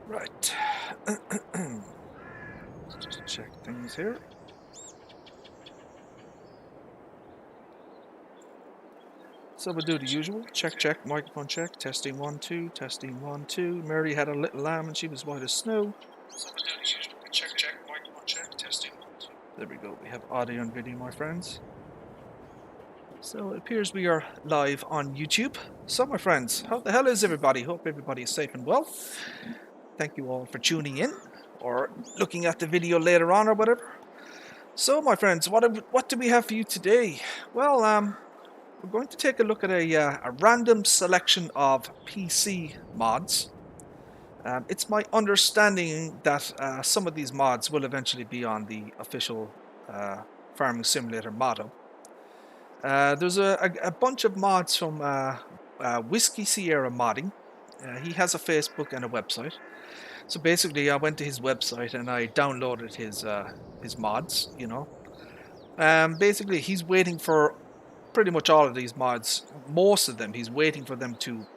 Right. Let's just check things here. So we'll do the usual. Check, check, microphone check. Testing 1, 2, testing 1, 2. Mary had a little lamb and she was white as snow. So we'll do the usual. Check, check, microphone check. Testing 1, 2. There we go. We have audio and video, my friends. So it appears we are live on YouTube. So my friends, how the hell is everybody? Hope everybody is safe and well. Thank you all for tuning in or looking at the video later on or whatever. So my friends, what do we have for you today? Well, we're going to take a look at a random selection of PC mods. It's my understanding that some of these mods will eventually be on the official Farming Simulator mod hub. There's a bunch of mods from Whiskey Sierra Modding. He has a Facebook and a website. So basically, I went to his website and I downloaded his mods. Basically, he's waiting for pretty much all of these mods. Most of them, he's waiting for them to,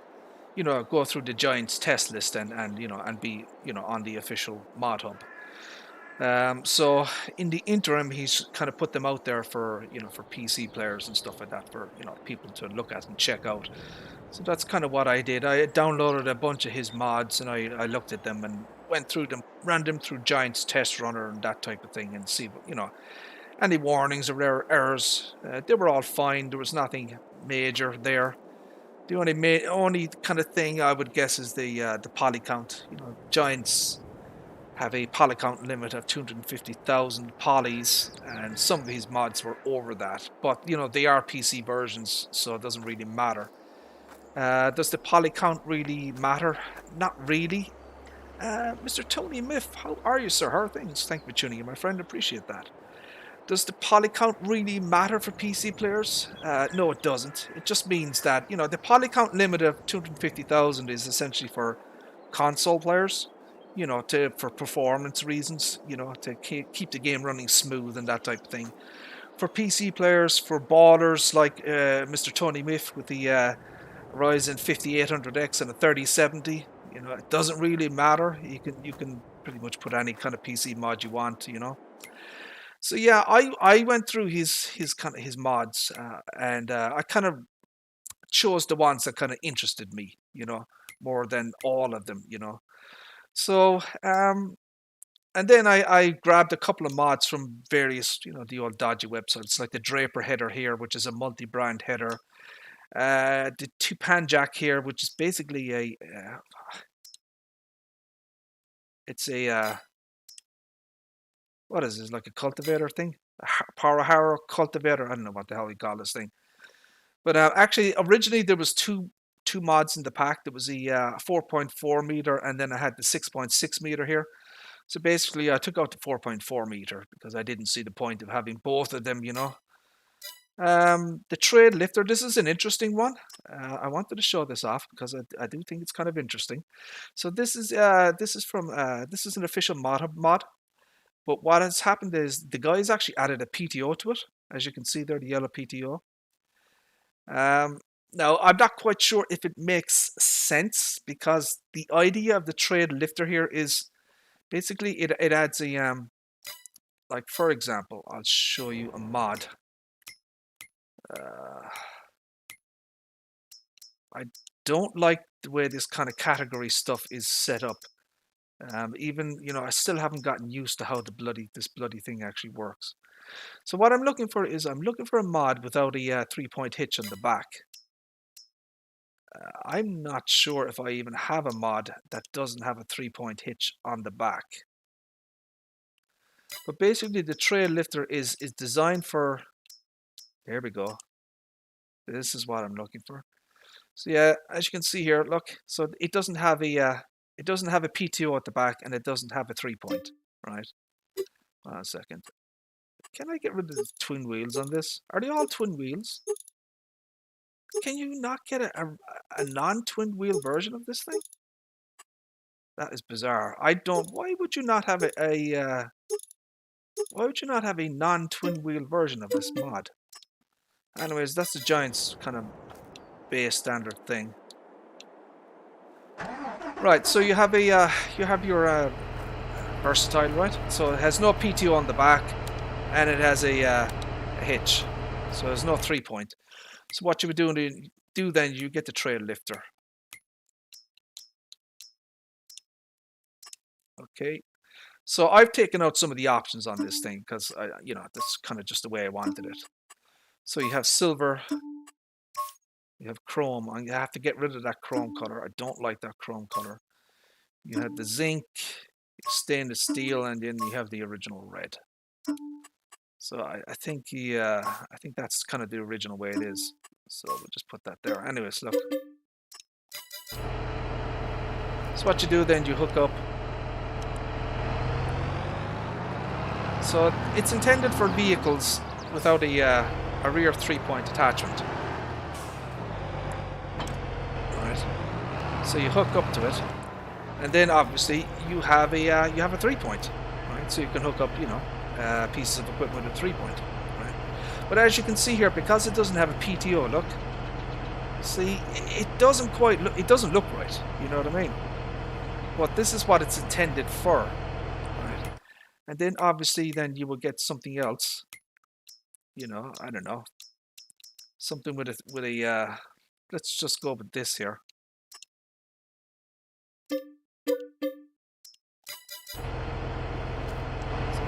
go through the Giants test list and be on the official mod hub. So in the interim, he's kind of put them out there for for PC players and stuff like that for people to look at and check out. So that's kind of what I did. I downloaded a bunch of his mods and I looked at them and went through them, ran them through Giants Test Runner and that type of thing, and see any warnings or errors. They were all fine. There was nothing major there. The only kind of thing I would guess is the poly count. Giants have a poly count limit of 250,000 polys, and some of his mods were over that. But they are PC versions, so it doesn't really matter. Does the poly count really matter? Not really. Mr. Tony Miff, how are you, sir? How are things? Thank you for tuning in, my friend. Appreciate that. Does the poly count really matter for PC players? No, it doesn't. It just means that the poly count limit of 250,000 is essentially for console players. For performance reasons. To keep the game running smooth and that type of thing. For PC players, for ballers like Mr. Tony Miff with the Ryzen 5800X and a 3070, it doesn't really matter. You can pretty much put any kind of PC mod you want. So yeah, I went through his mods and I kind of chose the ones that kind of interested me, more than all of them. So and then I grabbed a couple of mods from various, the old dodgy websites like the Draper header here, which is a multi-brand header. The two-pan jack here, which is basically it's a what is this, like a cultivator thing? A power harrow cultivator? I don't know what the hell we call this thing. But actually, originally there was two mods in the pack. There was the 4.4 meter, and then I had the 6.6 meter here. So basically, I took out the 4.4 meter because I didn't see the point of having both of them. The trade lifter. This is an interesting one. I wanted to show this off because I do think it's kind of interesting. So this is an official mod. But what has happened is the guys actually added a PTO to it. As you can see there, the yellow PTO. Now, I'm not quite sure if it makes sense because the idea of the trade lifter here is basically it adds a, like for example, I'll show you a mod. I don't like the way this kind of category stuff is set up. Even, I still haven't gotten used to how this bloody thing actually works. So what I'm looking for is I'm looking for a mod without a 3-point hitch on the back. I'm not sure if I even have a mod that doesn't have a 3-point hitch on the back. But basically the trail lifter is designed for, there we go. This is what I'm looking for. So yeah, as you can see here, look, so it doesn't have a PTO at the back and it doesn't have a 3-point, right? Hold on a second. Can I get rid of the twin wheels on this? Are they all twin wheels? Can you not get a non-twin wheel version of this thing? That is bizarre. Why would you not have why would you not have a non-twin wheel version of this mod? Anyways, that's the Giants kind of base standard thing. Right, so you have your versatile, right? So it has no PTO on the back, and it has a hitch. So there's no 3-point. So what you would do then, you get the trail lifter. Okay. So I've taken out some of the options on this thing because that's kind of just the way I wanted it. So you have silver, you have chrome, and you have to get rid of that chrome color. I don't like that chrome color. You have the zinc, stainless steel, and then you have the original red. So I think I think that's kind of the original way it is. So we'll just put that there. Anyways, look. So what you do then, you hook up. So it's intended for vehicles without a rear 3-point attachment. Right. So you hook up to it, and then obviously you have a 3-point. Right. So you can hook up pieces of equipment with a 3-point. Right. But as you can see here, because it doesn't have a PTO, look. See, it doesn't quite look. It doesn't look right. You know what I mean? But this is what it's intended for. Right. And then obviously then you will get something else. I don't know. Something with a let's just go with this here. So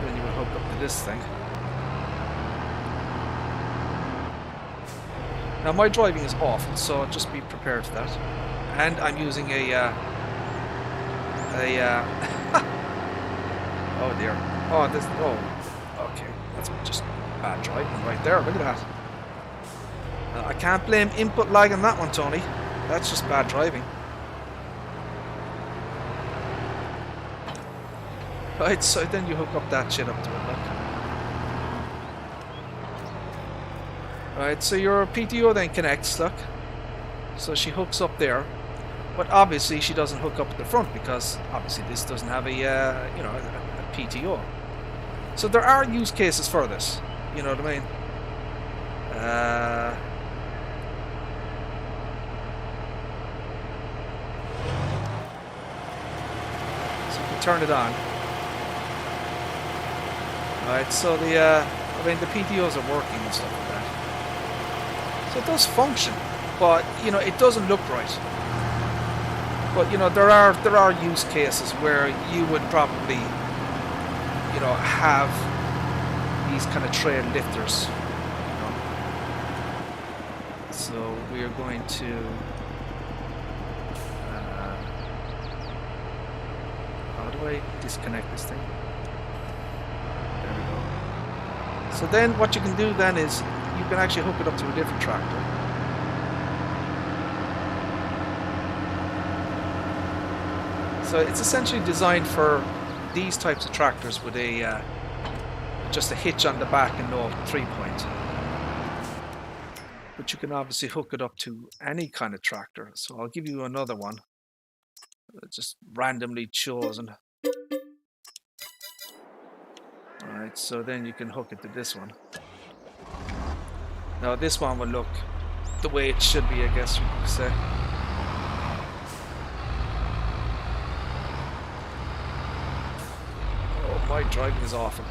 then you will hook up to this thing. Now my driving is awful, so just be prepared for that. And I'm using a oh dear. Okay, that's just bad driving right there. Look at that. I can't blame input lag on that one, Tony. That's just bad driving. Right, so then you hook up that shit up to it, look. Right, so your PTO then connects, look. So she hooks up there. But obviously she doesn't hook up at the front because obviously this doesn't have a PTO. So there are use cases for this. You know what I mean? So you can turn it on. Right, so the PTOs are working and stuff like that. So it does function, but it doesn't look right. But there are use cases where you would probably have these kind of trail lifters. So we are going to how do I disconnect this thing? There we go. So then what you can do then is you can actually hook it up to a different tractor. So it's essentially designed for these types of tractors with just a hitch on the back and no 3-point. But you can obviously hook it up to any kind of tractor. So I'll give you another one, just randomly chosen. Alright, so then you can hook it to this one. Now this one will look the way it should be, I guess you could say. My driving is awful.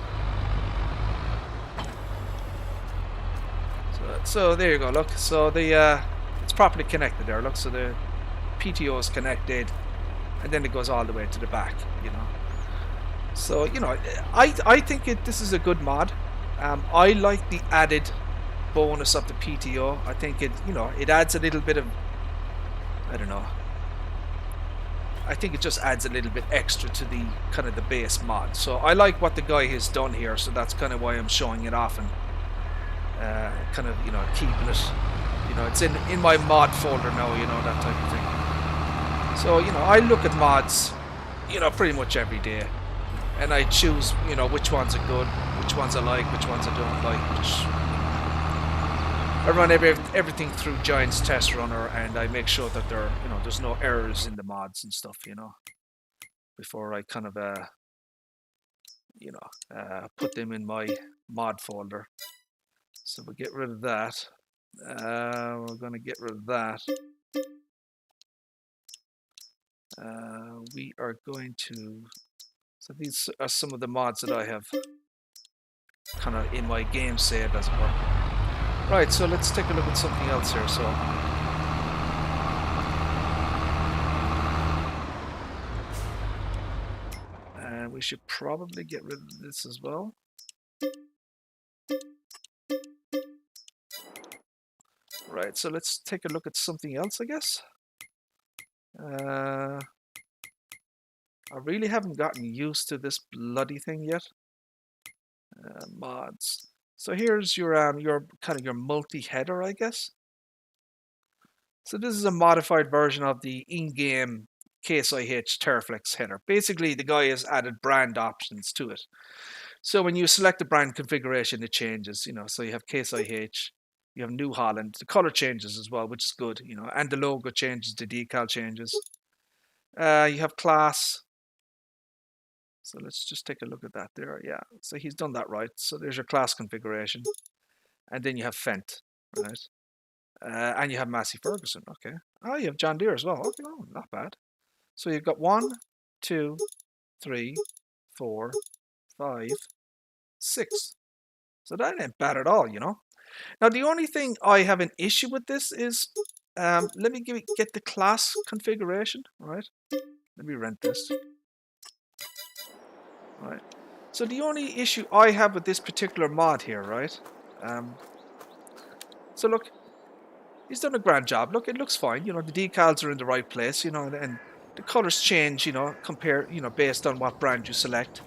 So there you go, look. So the it's properly connected there, look. So the PTO is connected, and then it goes all the way to the back, So I think this is a good mod. I like the added bonus of the PTO. I think it adds a little bit of, I don't know. I think it just adds a little bit extra to the kind of the base mod. So I like what the guy has done here, so that's kind of why I'm showing it off and kind of keeping it. It's in my mod folder now, that type of thing. So I look at mods pretty much every day, and I choose which ones are good, which ones I like, which ones I don't like. I run everything through Giant's test runner, and I make sure that there's no errors in the mods and stuff, before I kind of put them in my mod folder. So we'll get rid of that. We're going to get rid of that. We are going to, so these are some of the mods that I have kind of in my game saved, as it were. Right, so let's take a look at something else here. So we should probably get rid of this as well. Right, so let's take a look at something else, I guess. I really haven't gotten used to this bloody thing yet. Mods. So here's your kind of your multi-header, I guess. So this is a modified version of the in-game Case IH Teraflex header. Basically, the guy has added brand options to it. So when you select the brand configuration, it changes. You know, so you have Case IH, you have New Holland. The color changes as well, which is good. You know, and the logo changes, the decal changes. You have class. So let's just take a look at that there. Yeah, so he's done that right. So there's your class configuration. And then you have Fent, right? And you have Massey Ferguson, okay. Oh, you have John Deere as well. Okay, oh, not bad. So you've got 1, 2, 3, 4, 5, 6. So that ain't bad at all, you know. Now, the only thing I have an issue with this is, let me get the class configuration, right? Let me rent this. Right. So the only issue I have with this particular mod here, right? So look, he's done a grand job. Look, it looks fine. You know, the decals are in the right place, you know, and the colors change, you know, based on what brand you select.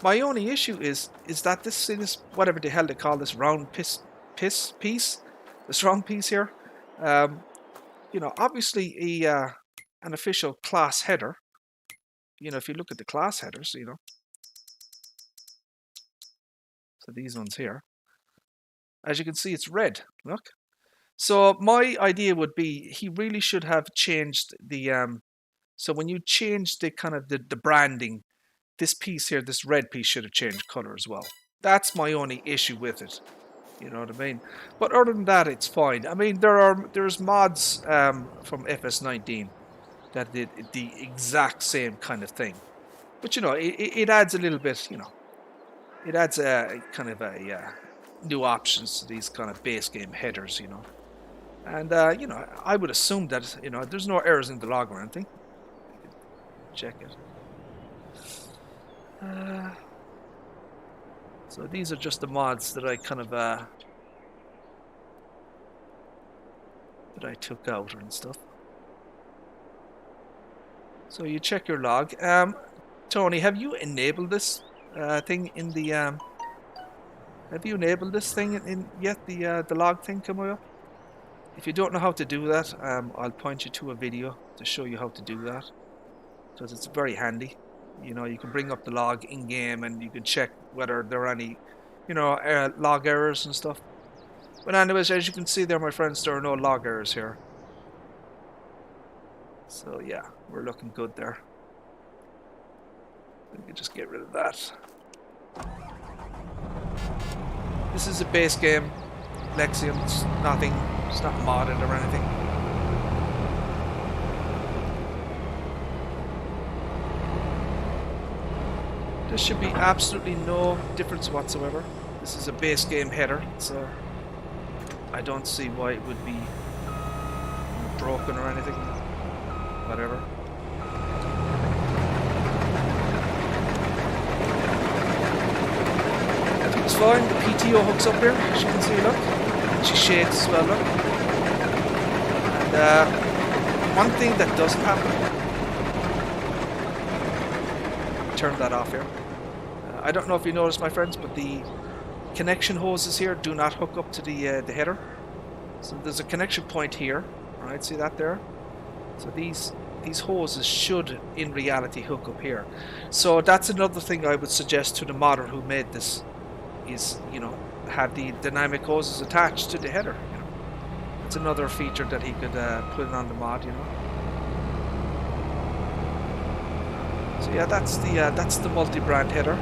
My only issue is that this thing is, whatever the hell they call this round piece, this round piece here. You know, obviously an official class header. You know, if you look at the class headers, you know. So these ones here, as you can see, it's red. Look. So my idea would be he really should have changed the so when you change the kind of the branding, this piece here, this red piece should have changed color as well. That's my only issue with it. You know what I mean? But other than that, it's fine. I mean, there's mods from FS19 that did the exact same kind of thing. But you know, it adds a little bit, you know, it adds a kind of a new options to these kind of base game headers, you know. And you know, I would assume that, you know, there's no errors in the log or anything. Check it. So these are just the mods that I kind of that I took out and stuff. So you check your log. Tony, have you enabled this thing in the have you enabled this thing in yet, the log thing coming up? If you don't know how to do that, I'll point you to a video to show you how to do that, because it's very handy. You know, you can bring up the log in game and you can check whether there are any, you know, log errors and stuff. But anyways, as you can see there, my friends, there are no log errors here. So yeah, we're looking good there. We can just get rid of that. This is a base game Lexium. It's nothing. It's not modded or anything. There should be absolutely no difference whatsoever. This is a base game header, so I don't see why it would be broken or anything. Whatever. Everything's fine. The PTO hooks up here, as you can see, look. She shades as well, look. And one thing that doesn't happen, turn that off here. I don't know if you noticed, my friends, but the connection hoses here do not hook up to the header. So there's a connection point here, right? See that there? So these hoses should, in reality, hook up here. So that's another thing I would suggest to the modder who made this, is, you know, have the dynamic hoses attached to the header. You know, it's another feature that he could put on the mod. You know. So yeah, that's the multi-brand header.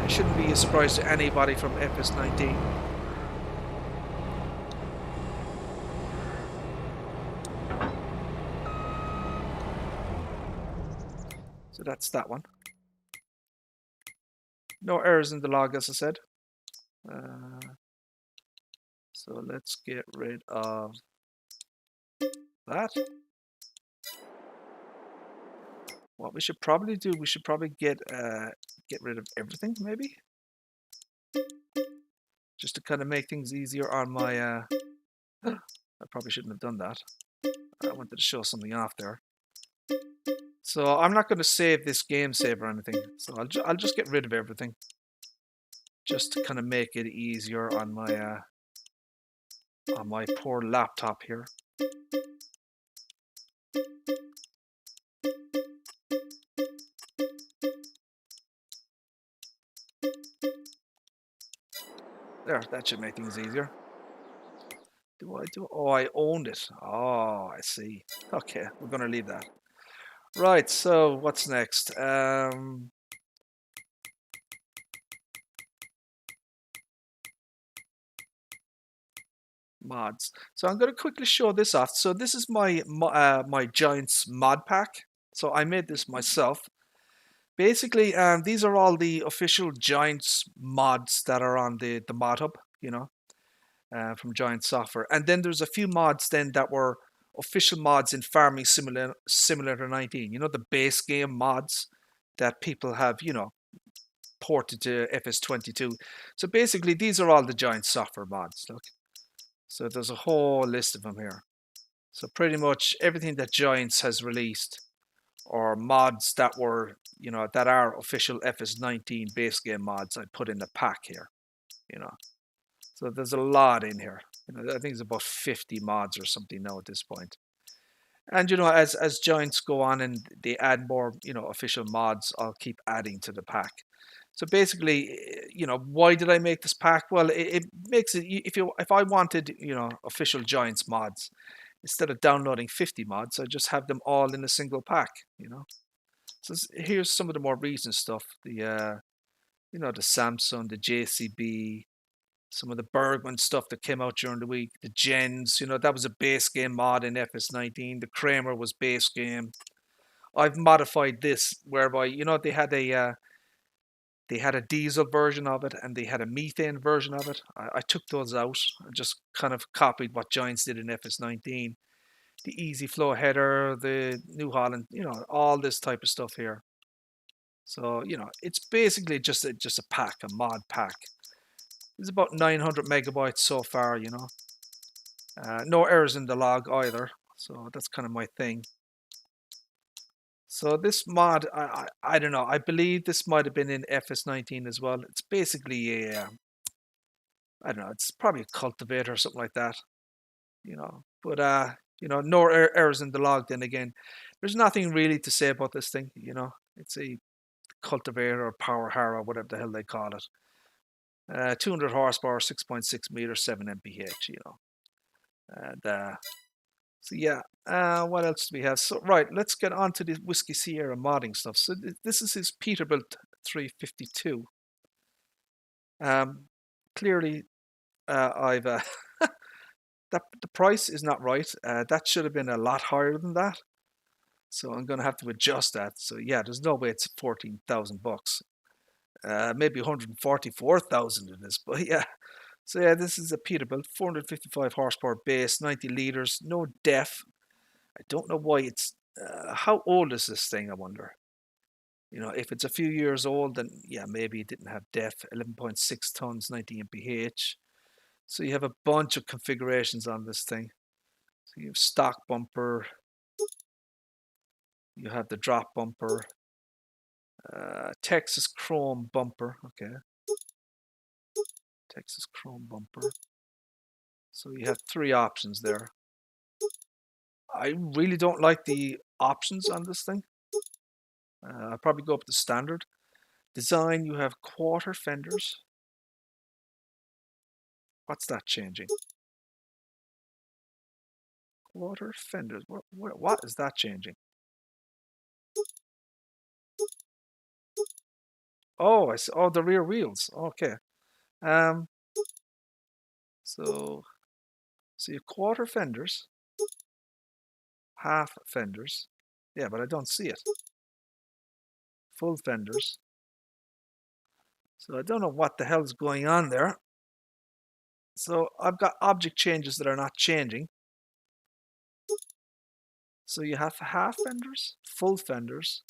Shouldn't be a surprise to anybody from FS19. So that's that one. No errors in the log, as I said. So let's get rid of that. What we should probably do, we should probably get rid of everything, maybe, just to kind of make things easier on my. I probably shouldn't have done that. I wanted to show something off there. So I'm not going to save this game save or anything. So I'll just get rid of everything, just to kind of make it easier on my poor laptop here. There, that should make things easier. Do I do? Oh, I owned it. Oh, I see. Okay, we're going to leave that. Right, so what's next? Mods. So I'm going to quickly show this off. So this is my Giants mod pack. So I made this myself. Basically, these are all the official Giants mods that are on the mod hub, you know, from Giant Software. And then there's a few mods then that were official mods in Farming Simulator 19. You know, the base game mods that people have, you know, ported to FS22. So basically, these are all the Giant Software mods. Look. So there's a whole list of them here. So pretty much everything that Giants has released, or mods that were, you know, that are official FS19 base game mods, I put in the pack here, you know. So there's a lot in here. You know, I think it's about 50 mods or something now at this point. And you know, as Giants go on and they add more, you know, official mods, I'll keep adding to the pack. So basically, you know, why did I make this pack? Well, it makes it, if I wanted, you know, official Giants mods, instead of downloading 50 mods, I just have them all in a single pack, you know. So here's some of the more recent stuff. The you know, the Samsung, the JCB, some of the Bergman stuff that came out during the week, the Gens, you know, that was a base game mod in FS19. The Kramer was base game. I've modified this whereby, you know, they had a diesel version of it and they had a methane version of it. I took those out. I just kind of copied what Giants did in FS19. The Easy Flow header, the New Holland, you know, all this type of stuff here. So, you know, it's basically just a pack, a mod pack. It's about 900 megabytes so far, you know. No errors in the log either. So that's kind of my thing. So this mod, I don't know. I believe this might have been in FS19 as well. It's basically a, I don't know. It's probably a cultivator or something like that, you know. But you know, no errors in the log. Then again, there's nothing really to say about this thing. You know, it's a cultivator or power harrow, whatever the hell they call it. 200 horsepower, 6.6 meters, 7 mph. You know, and so yeah. What else do we have? So right, let's get on to the Whiskey Sierra modding stuff. So this is his Peterbilt 352. Clearly, I've that the price is not right. That should have been a lot higher than that. So I'm going to have to adjust that. So yeah, there's no way it's 14,000 bucks. Maybe 144,000 in this, but yeah. So yeah, this is a Peterbilt, 455 horsepower base, 90 liters, no def. I don't know why it's. How old is this thing? I wonder. You know, if it's a few years old, then yeah, maybe it didn't have def. 11.6 tons, 90 mph. So you have a bunch of configurations on this thing. So you have stock bumper. You have the drop bumper. Texas chrome bumper. Okay. Texas chrome bumper. So you have three options there. I really don't like the options on this thing. I'll probably go up to standard. Design, you have quarter fenders. What's that changing? Quarter fenders. What is that changing? Oh, I see. Oh, the rear wheels. Okay. Um. So you quarter fenders, half fenders. Yeah, but I don't see it. full fenders. So I don't know what the hell is going on there. So I've got object changes that are not changing. So you have half fenders, full fenders,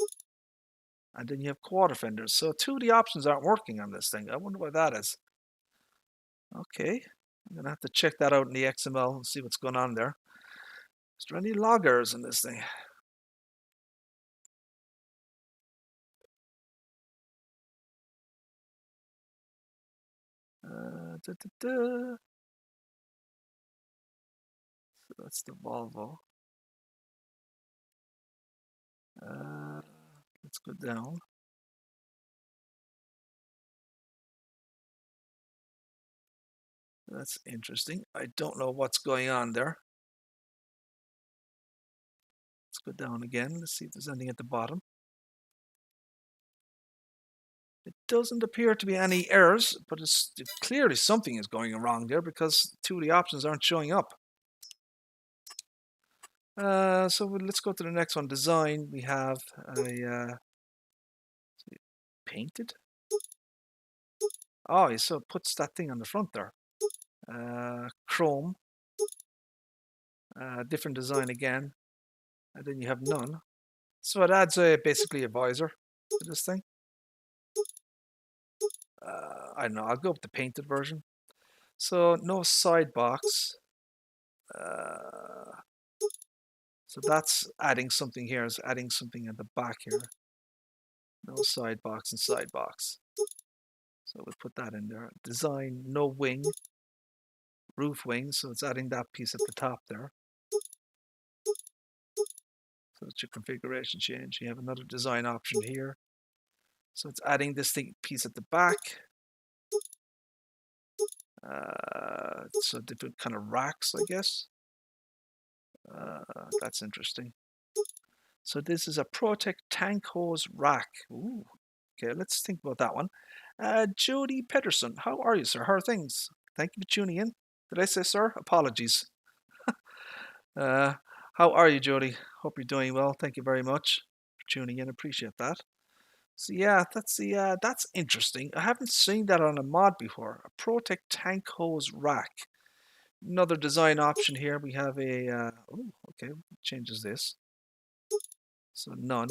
and then you have quarter fenders. So two of the options aren't working on this thing. I wonder why that is. Okay, I'm gonna have to check that out in the XML and see what's going on there. Is there any log errors in this thing? So that's the Volvo. Let's go down. That's interesting. I don't know what's going on there. Let's go down again. Let's see if there's anything at the bottom. It doesn't appear to be any errors, but it's clearly something is going wrong there because two of the options aren't showing up. So let's go to the next one. Design. We have a painted. Oh, so it puts that thing on the front there. Chrome. Different design again. And then you have none. So it adds basically a visor to this thing. I don't know. I'll go with the painted version. So no side box. So that's adding something here. It's adding something at the back here. No side box and side box. So we'll put that in there. Design, no wing. Roof wing. So it's adding that piece at the top there. So it's your configuration change. You have another design option here. So it's adding this thing piece at the back. So different kind of racks, I guess. That's interesting. So this is a Protec tank hose rack. Ooh. Okay, let's think about that one. Jody Pedersen, how are you, sir? How are things? Thank you for tuning in. Did I say sir? Apologies. How are you, Jody? Hope you're doing well. Thank you very much for tuning in. Appreciate that. So yeah, that's interesting. I haven't seen that on a mod before. A Protec tank hose rack. Another design option here. We have a okay, changes this. So none.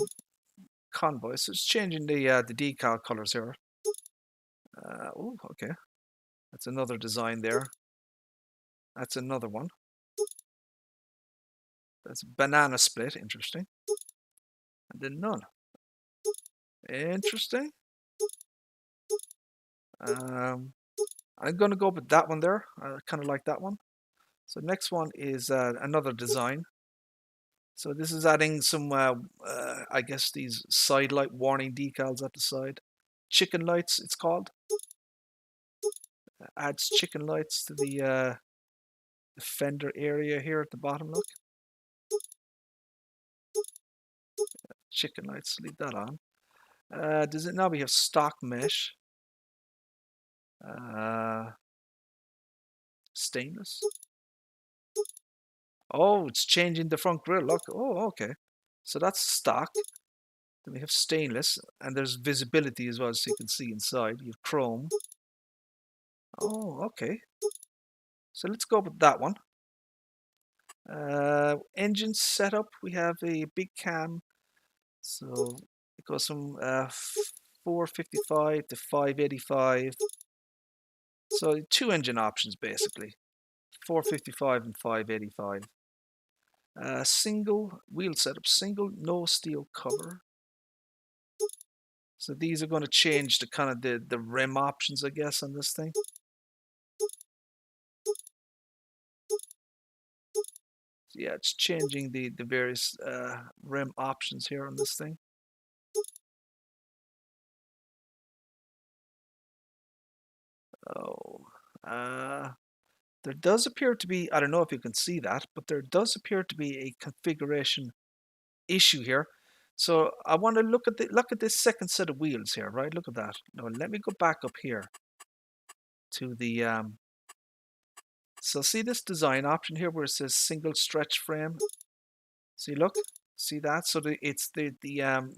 Convoy. So it's changing the decal colors here. Okay. That's another design there. That's another one. That's banana split. Interesting. And then none. Interesting. I'm going to go with that one there. I kind of like that one. So next one is another design. So this is adding some, I guess, these side light warning decals at the side. Chicken lights, it's called. Adds chicken lights to the fender area here at the bottom, look. Chicken lights, leave that on. Does it now we have stock mesh. Stainless. Oh, it's changing the front grille, look. Oh, okay. So that's stock. Then we have stainless, and there's visibility as well, so you can see inside. You have chrome. Oh, okay. So let's go with that one. Engine setup, we have a big cam. So it goes from 455 to 585. So two engine options basically. 455 and 585. Single wheel setup, single no steel cover. So these are going to change the kind of the rim options, I guess, on this thing. So yeah, it's changing the various rim options here on this thing. Oh, there does appear to be, I don't know if you can see that, but there does appear to be a configuration issue here. So I want to look at this second set of wheels here, right? Look at that. Now let me go back up here to the so see this design option here where it says single stretch frame. See, look, see that? So it's the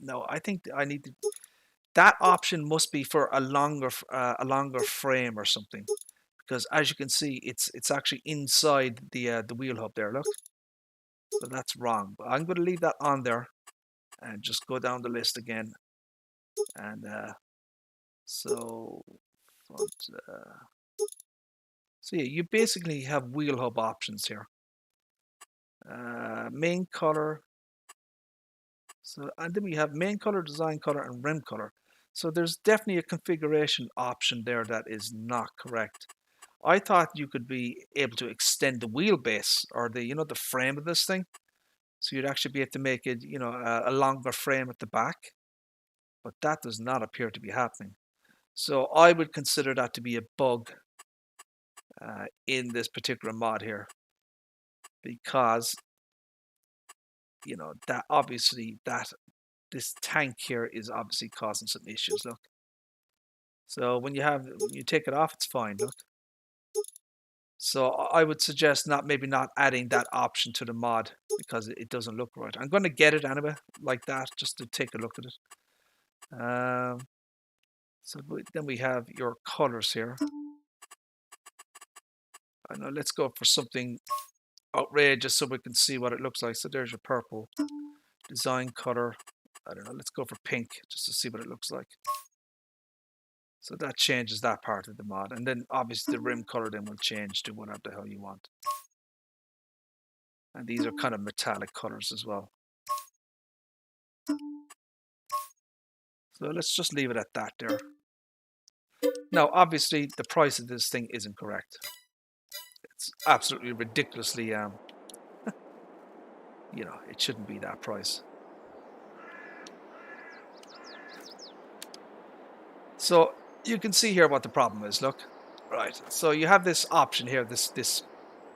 no, I think I need to that option must be for a longer frame or something, because as you can see, it's actually inside the wheel hub there. Look, so that's wrong. But I'm going to leave that on there and just go down the list again. And so front, so yeah, you basically have wheel hub options here. Main color. So, and then we have main color, design color, and rim color. So there's definitely a configuration option there that is not correct. I thought you could be able to extend the wheelbase or the frame of this thing. So you'd actually be able to make it, a longer frame at the back. But that does not appear to be happening. So I would consider that to be a bug in this particular mod here. Because, that obviously this tank here is obviously causing some issues. Look. So when you take it off, it's fine. Look. So I would suggest maybe not adding that option to the mod because it doesn't look right. I'm going to get it anyway, like that, just to take a look at it. So then we have your colors here. I know. Let's go for something outrageous so we can see what it looks like. So there's your purple design color. I don't know. Let's go for pink just to see what it looks like. So that changes that part of the mod. And then obviously the rim color then will change to whatever the hell you want. And these are kind of metallic colors as well. So let's just leave it at that there. Now, obviously, the price of this thing isn't correct. It's absolutely ridiculously, it shouldn't be that price. So you can see here what the problem is. Look, right. So you have this option here, this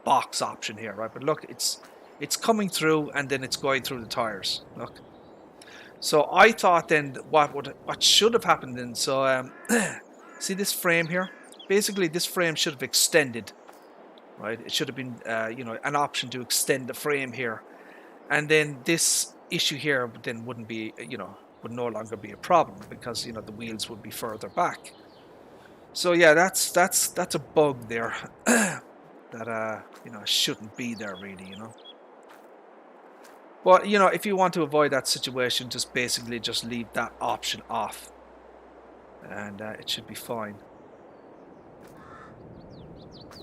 box option here, right? But look, it's coming through and then it's going through the tires. Look. So I thought then what should have happened then. So see this frame here? Basically, this frame should have extended, right? It should have been an option to extend the frame here, and then this issue here then wouldn't be would no longer be a problem because the wheels would be further back. So yeah, that's a bug there that shouldn't be there really, But if you want to avoid that situation, just basically just leave that option off, and it should be fine.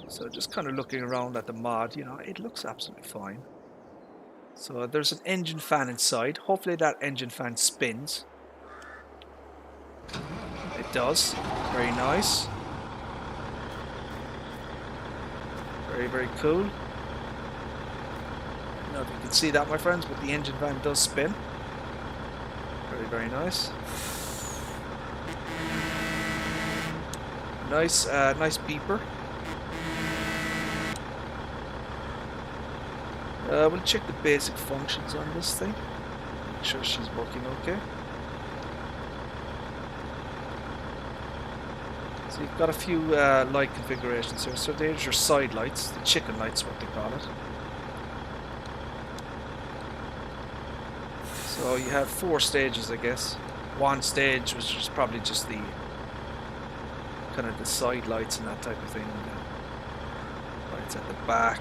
So just kind of looking around at the mod, it looks absolutely fine. So there's an engine fan inside. Hopefully that engine fan spins. It does. Very nice. Very, very cool. I don't know if you can see that, my friends, but the engine fan does spin. Very, very nice. Nice, nice beeper. We'll check the basic functions on this thing. Make sure she's working okay. So you've got a few light configurations here. So there's your side lights, the chicken lights, what they call it. So you have 4 stages, I guess. One stage which is probably just the kind of the side lights and that type of thing. Lights at the back.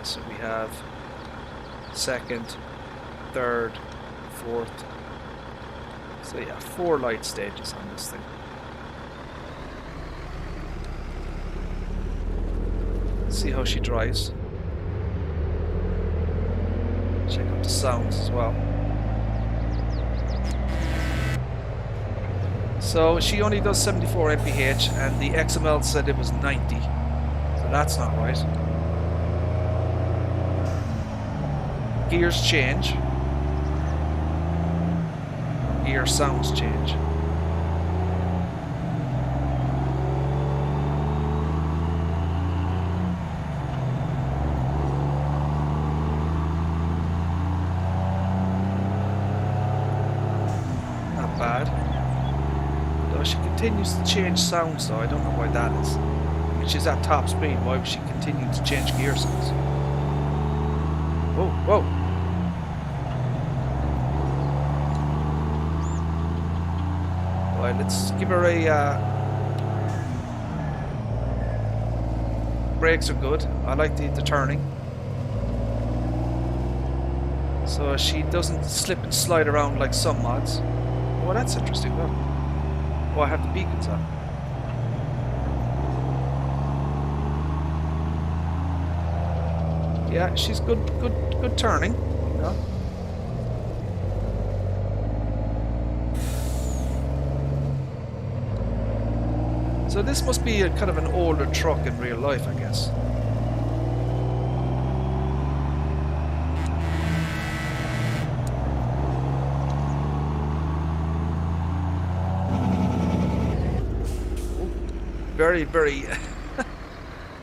So we have 2nd, 3rd, 4th. So yeah, 4 light stages on this thing. Let's see how she drives. Check out the sounds as well. So she only does 74 mph and the XML said it was 90. So that's not right. Gears change. Gear sounds change. Not bad. Though she continues to change sounds though, I don't know why that is. I mean, she's at top speed, why would she continue to change gear sounds? Whoa, whoa. Right, let's give her a... brakes are good. I like the turning. So she doesn't slip and slide around like some mods. Oh, that's interesting though. Oh, I have the beacons on. Yeah, she's good turning. You know? So this must be a kind of an older truck in real life, I guess. Very, very.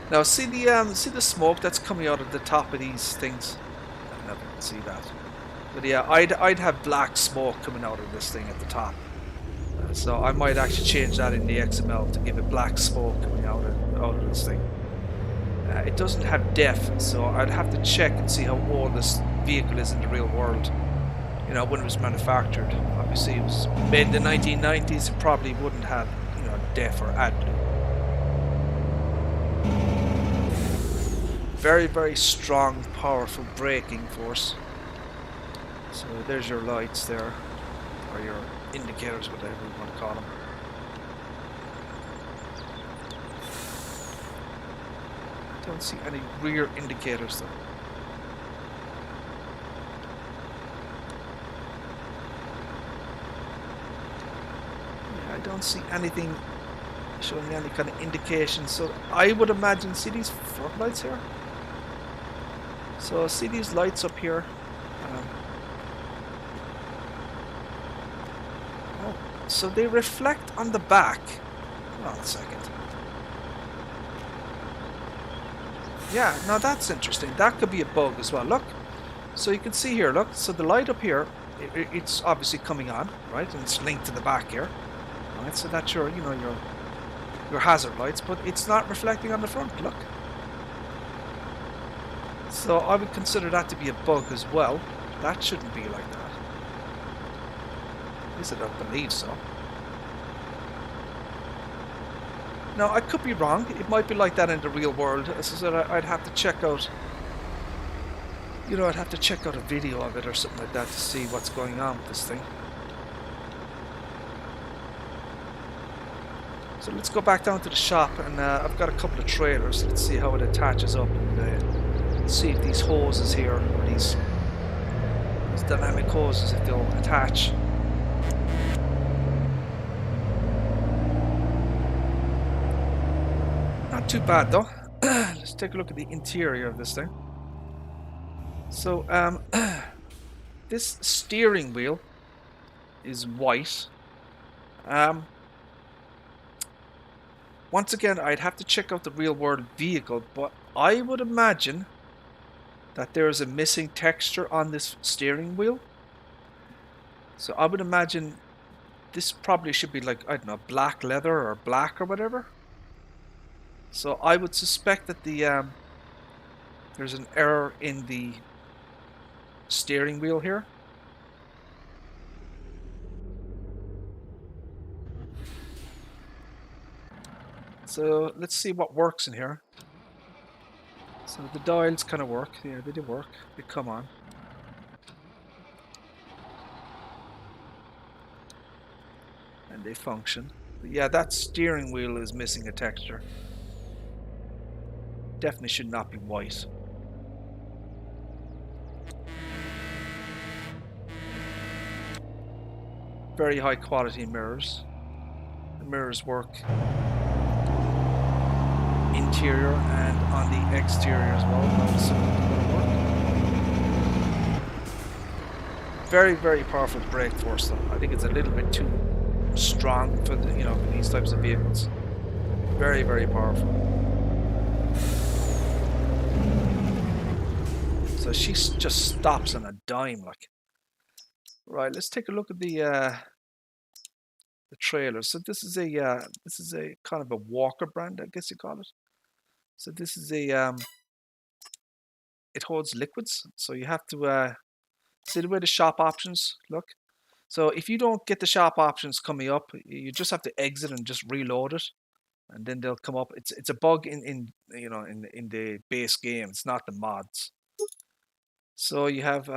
Now see the smoke that's coming out of the top of these things. I don't know if you can see that, but yeah, I'd have black smoke coming out of this thing at the top. So I might actually change that in the XML to give it black smoke coming out of this thing. It doesn't have def, so I'd have to check and see how old this vehicle is in the real world. You know, when it was manufactured. Obviously, it was made in the 1990s. It probably wouldn't have, you know, def or AdBlue. Very, very strong, powerful braking force. So there's your lights there, or your indicators, whatever you want to call them. I don't see any rear indicators though. Yeah, I don't see anything showing any kind of indication. So I would imagine, see these front lights here? So see these lights up here? Oh, so they reflect on the back. Hold on a second. Yeah, now that's interesting. That could be a bug as well. Look, so you can see here, look, so the light up here, it's obviously coming on, right? And it's linked to the back here. Right, so that's your, you know, your hazard lights, but it's not reflecting on the front, look. So I would consider that to be a bug as well. That shouldn't be like that. At least I don't believe so. Now, I could be wrong. It might be like that in the real world. As I said, I'd have to check out, you know, I'd have to check out a video of it or something like that to see what's going on with this thing. So let's go back down to the shop, and I've got a couple of trailers. Let's see how it attaches up, and see if these hoses here, or these dynamic hoses, if they'll attach. Not too bad though. Let's take a look at the interior of this thing. So this steering wheel is white. Once again, I'd have to check out the real world vehicle, but I would imagine that there is a missing texture on this steering wheel. So I would imagine this probably should be like, I don't know, black leather or black or whatever. So I would suspect that there's an error in the steering wheel here. So let's see what works in here. So the dials kind of work. Yeah, they do work. They come on. And they function. But yeah, that steering wheel is missing a texture. Definitely should not be white. Very high quality mirrors. The mirrors work interior and on the exterior as well. Very, very powerful brake force though. I think it's a little bit too strong for the, you know, for these types of vehicles. Very, very powerful. So she just stops on a dime, like. Right, let's take a look at the trailer. So this is a kind of a Walker brand, I guess you call it. So this is a it holds liquids, so you have to see the way the shop options look. So if you don't get the shop options coming up, you just have to exit and just reload it, and then they'll come up. It's a bug in in the base game. It's not the mods. So you have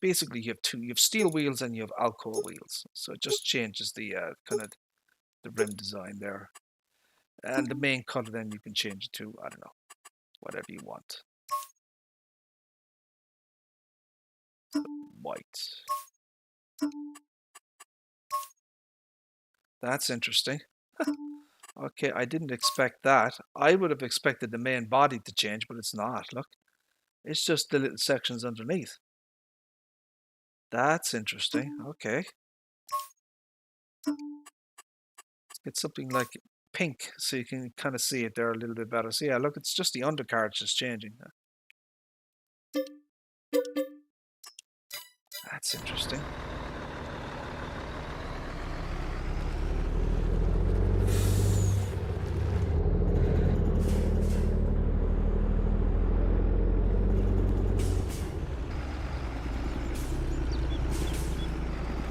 basically you have steel wheels and you have Alcoa wheels. So it just changes the kind of the rim design there, and the main color then you can change it to, I don't know, whatever you want. White. That's interesting. Okay, I didn't expect that. I would have expected the main body to change, but it's not. Look, it's just the little sections underneath. That's interesting. Okay. Let's get something like pink so you can kind of see it there a little bit better. So yeah, look, it's just the undercarriage just changing. That's interesting.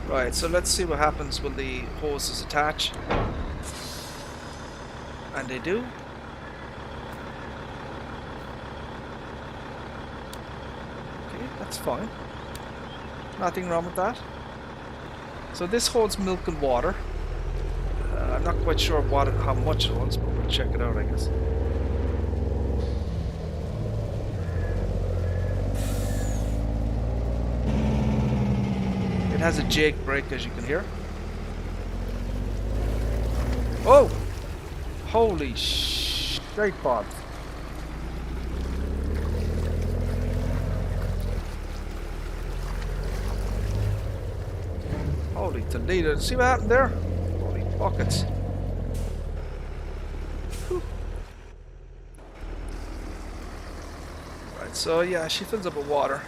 Right, so let's see what happens when the hoses attach. And they do. Okay, that's fine. Nothing wrong with that. So this holds milk and water. I'm not quite sure how much it holds, but we'll check it out, I guess. It has a Jake brake, as you can hear. Oh! Holy straight pod. Holy Toledo. See what happened there? Holy buckets. Whew. Right, so yeah, she fills up with water.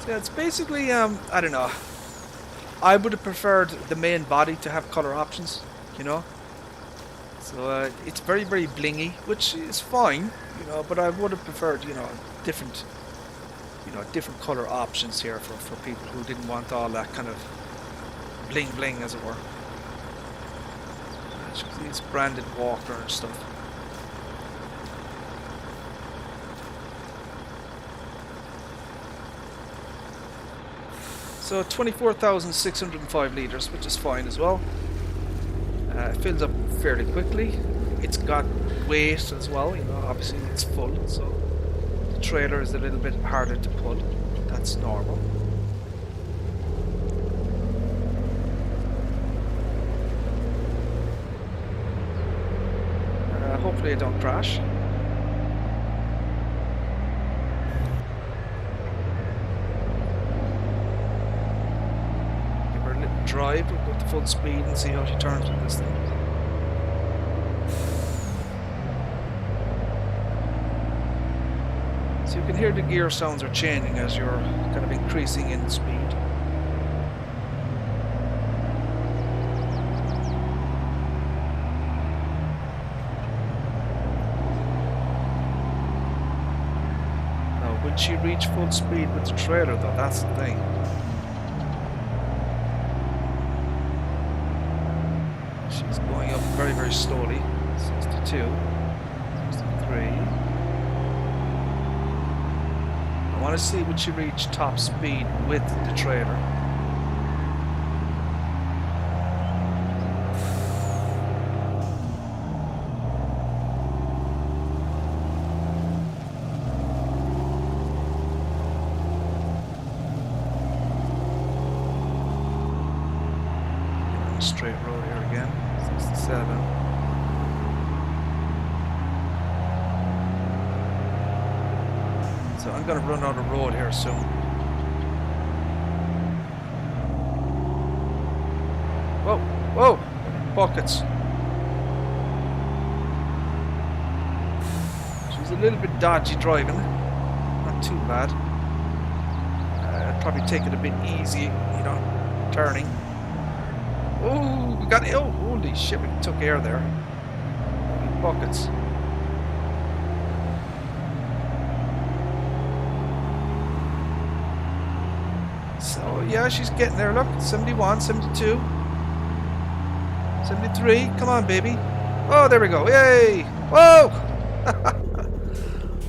Yeah, it's basically, I don't know. I would have preferred the main body to have color options, you know. So it's very, very blingy, which is fine, you know. But I would have preferred, different color options here for people who didn't want all that kind of bling bling, as it were. It's branded Walker and stuff. So 24,605 litres, which is fine as well. It fills up fairly quickly. It's got weight as well, obviously it's full, so the trailer is a little bit harder to pull. That's normal. Hopefully I don't crash. Drive, we'll go to full speed and see how she turns with this thing. So you can hear the gear sounds are changing as you're kind of increasing in speed. Now, will she reach full speed with the trailer though? That's the thing. She's going up very, very slowly. 62, 63. I want to see would she reach top speed with the trailer. Straight road here again. 67. So I'm going to run out of road here soon. Whoa, whoa, buckets. She's a little bit dodgy driving. Not too bad. I'd probably take it a bit easy, turning. Oh, we got it. Oh, holy shit, we took air there. buckets. So yeah, she's getting there. Look, 71, 72, 73. Come on, baby. Oh, there we go. Yay! Whoa!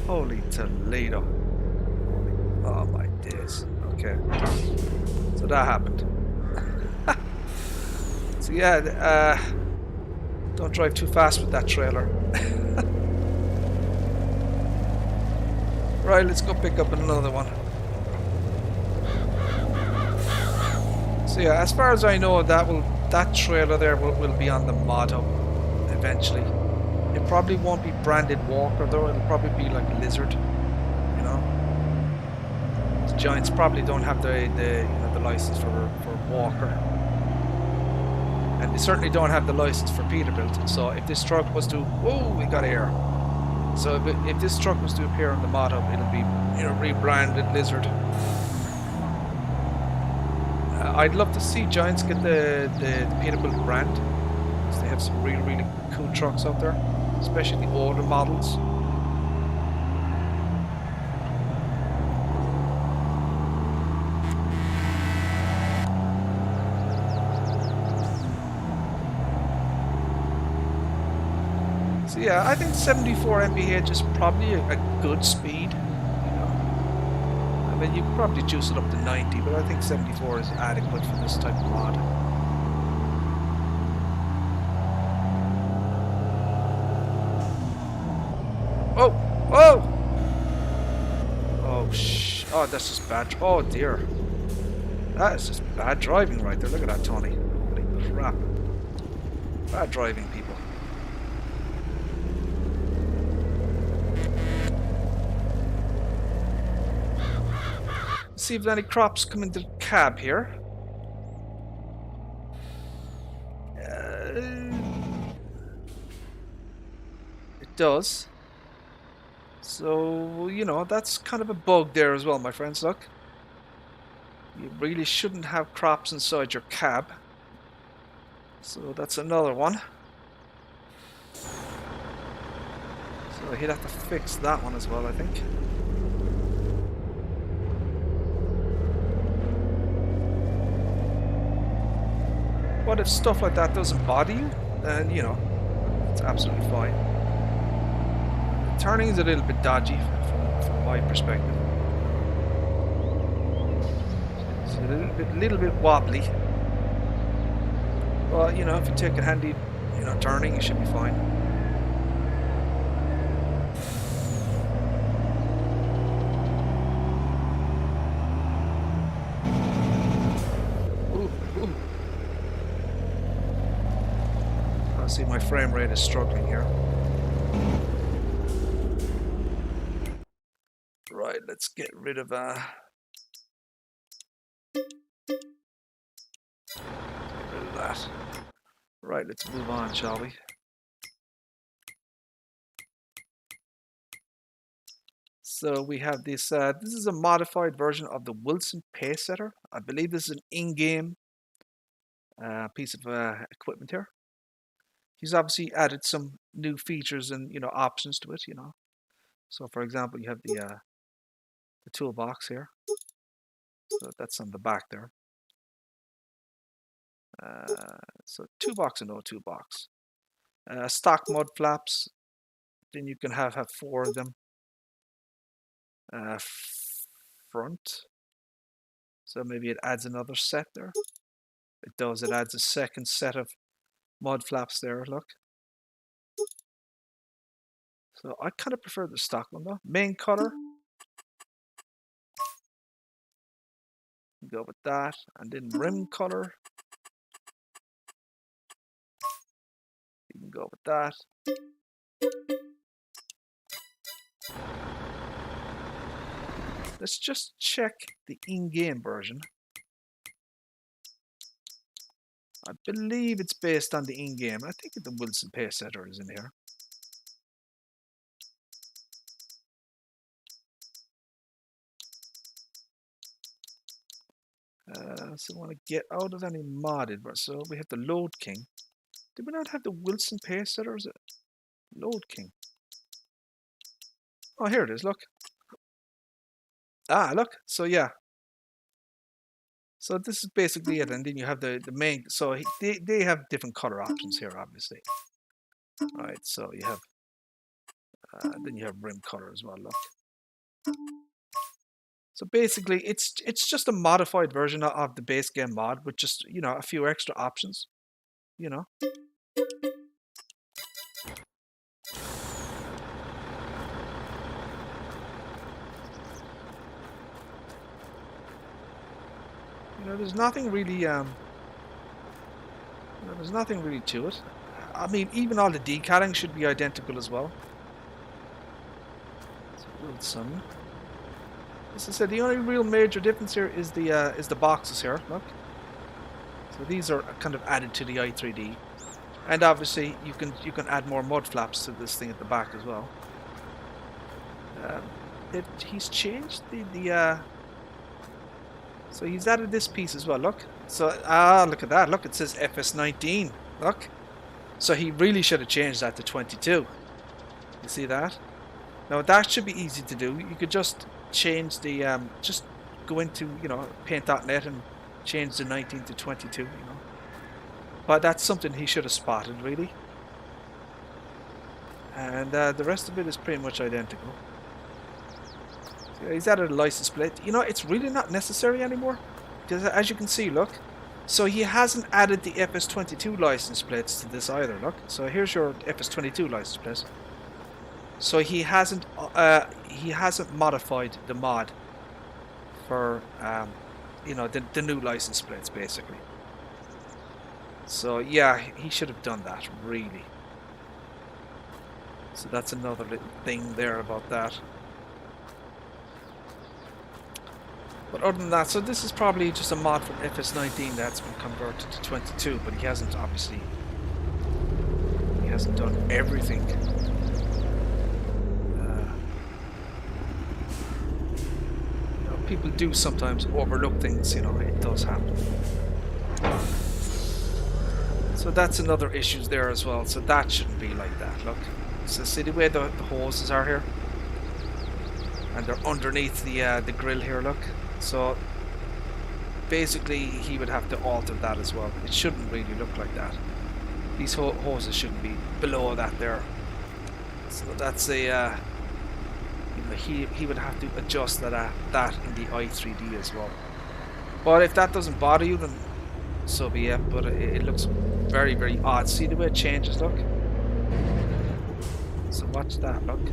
Holy Toledo. Oh my days. Okay. So that happened. So yeah, don't drive too fast with that trailer. Right, let's go pick up another one. So yeah, as far as I know, that trailer there will be on the mod hub eventually. It probably won't be branded Walker though. It'll probably be like a Lizard, you know. The Giants probably don't have the license for Walker, and they certainly don't have the license for Peterbilt. So if this truck was to, whoa, we got air. So if this truck was to appear on the mod hub, it'll be, you know, rebranded Lizard. I'd love to see Giants get the Peterbilt brand, because they have some really cool trucks out there, especially the older models. So yeah, I think 74 mph is probably a good speed. I mean, you could probably juice it up to 90, but I think 74 is adequate for this type of mod. Oh! Oh! Oh, that's just bad. Oh dear. That is just bad driving right there. Look at that, Tony. Holy crap. Bad driving, people. See if any crops come into the cab here. It does. So, you know, that's kind of a bug there as well, my friends. Look. You really shouldn't have crops inside your cab. So that's another one. So he'd have to fix that one as well, I think. But if stuff like that doesn't bother you, then, you know, it's absolutely fine. The turning is a little bit dodgy from my perspective. It's a little bit wobbly. But, you know, if you take a handy, you know, turning, you should be fine. See, my frame rate is struggling here. Right, let's get rid of that. Right, let's move on, shall we? So we have this. This is a modified version of the Wilson pace setter. I believe this is an in-game piece of equipment here. He's obviously added some new features and, you know, options to it, you know. So for example, you have the toolbox here. So that's on the back there. So toolbox and no toolbox. Stock mud flaps. Then you can have 4 of them. Front. So maybe it adds another set there. It does. It adds a second set of mud flaps there, look. So I kind of prefer the stock one though. Main color. Go with that. And then rim color. You can go with that. Let's just check the in-game version. I believe it's based on the in-game. I think the Wilson pace setter is in here. So I want to get out of any modded. So we have the Load King. Did we not have the Wilson pace setter? Is it? Load King. Oh, here it is, look. Ah, look. So, yeah. So this is basically it. And then you have the main. So they have different color options here, obviously. All right, so you have, then you have rim color as well, look. So basically, it's just a modified version of the base game mod with just, you know, a few extra options, you know. You know, there's nothing really, you know, there's nothing really to it. I mean, even all the decaling should be identical as well. So build some. As I said, the only real major difference here is the boxes here. Look. So these are kind of added to the i3D, and obviously you can add more mud flaps to this thing at the back as well. He's changed the so he's added this piece as well. Look. So look at that. Look, it says FS19. Look. So he really should have changed that to 22. You see that? Now that should be easy to do. You could just change the just go into, you know, paint.net and change the 19 to 22, you know. But that's something he should have spotted, really. And the rest of it is pretty much identical. So he's added a license plate. You know, it's really not necessary anymore, because as you can see, look. So he hasn't added the FS22 license plates to this either, look. So here's your FS22 license plate. So he hasn't modified the mod for you know, the new license plates, basically. So yeah, he should have done that, really. So that's another little thing there about that. But other than that, so this is probably just a mod from FS19 that's been converted to 22, but he hasn't, obviously, he hasn't done everything. You know, people do sometimes overlook things, you know, it does happen. So that's another issue there as well, so that shouldn't be like that, look. So see the way the hoses are here? And they're underneath the grill here, look. So basically he would have to alter that as well. It shouldn't really look like that. These hoses shouldn't be below that there. So that's a you know, he would have to adjust that in the i3D as well. But if that doesn't bother you, then so be it. But it looks very, very odd. See the way it changes, look. So watch that, look.